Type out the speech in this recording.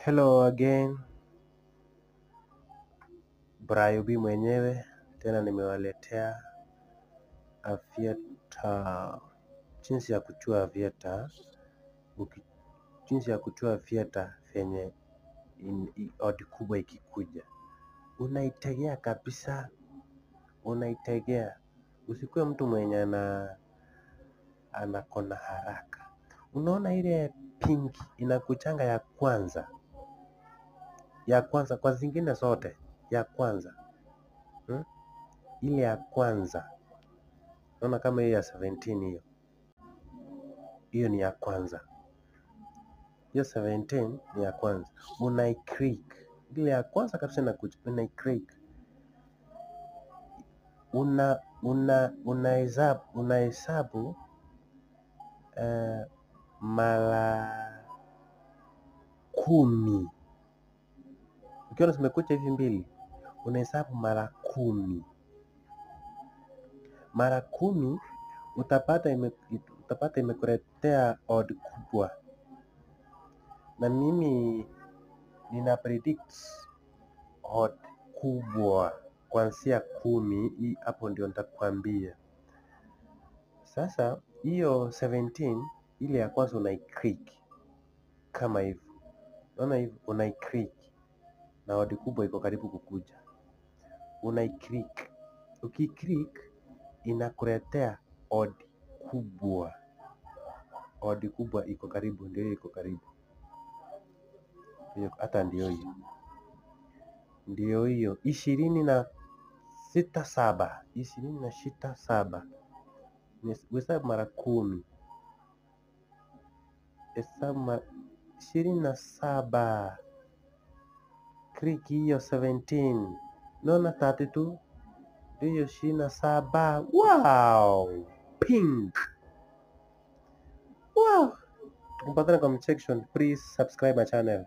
Hello again, Brayo B mwenyewe tena nimewaletea aviator, jinsi ya kuchua aviator, jinsi ya kuchua aviator venye odi kubwa ikikuja. Unaitegea kabisa, unaitegea. Usikuwe mtu mwenye anakona haraka. Unaona ile pink inakuchanga ya kwanza kwa zingine zote ya kwanza ile ya kwanza, unaona kama hiyo ya 17 hiyo ni ya kwanza, hiyo 17 ni ya kwanza. Unaiclick ile ya kwanza kabisa na unaiclick, unahesabu mara 10. Ukiona zimekuja hivi mbili, unahesabu mara 10. Mara 10 utapata imekuletea odd kubwa, na mimi nina predict odd kubwa kuanzia 10. Hapo ndio nitakwambia. Sasa hiyo 17 ile ya kwanza unaiclick kama hivyo, unaona hivyo, unaiclick na odd kubwa iko karibu kukuja, unaiclick. Ukiclick inakuletea odd kubwa, odd kubwa iko karibu, ndio iko karibu hiyo, hata ndio hiyo 26.7, 26.7. Hesabu mara 10, hesabu mara 27. Click hiyo 17, naona 32 ndio hiyo 27. Wow, pink. Wow, tukipatana comment section. Please subscribe my channel.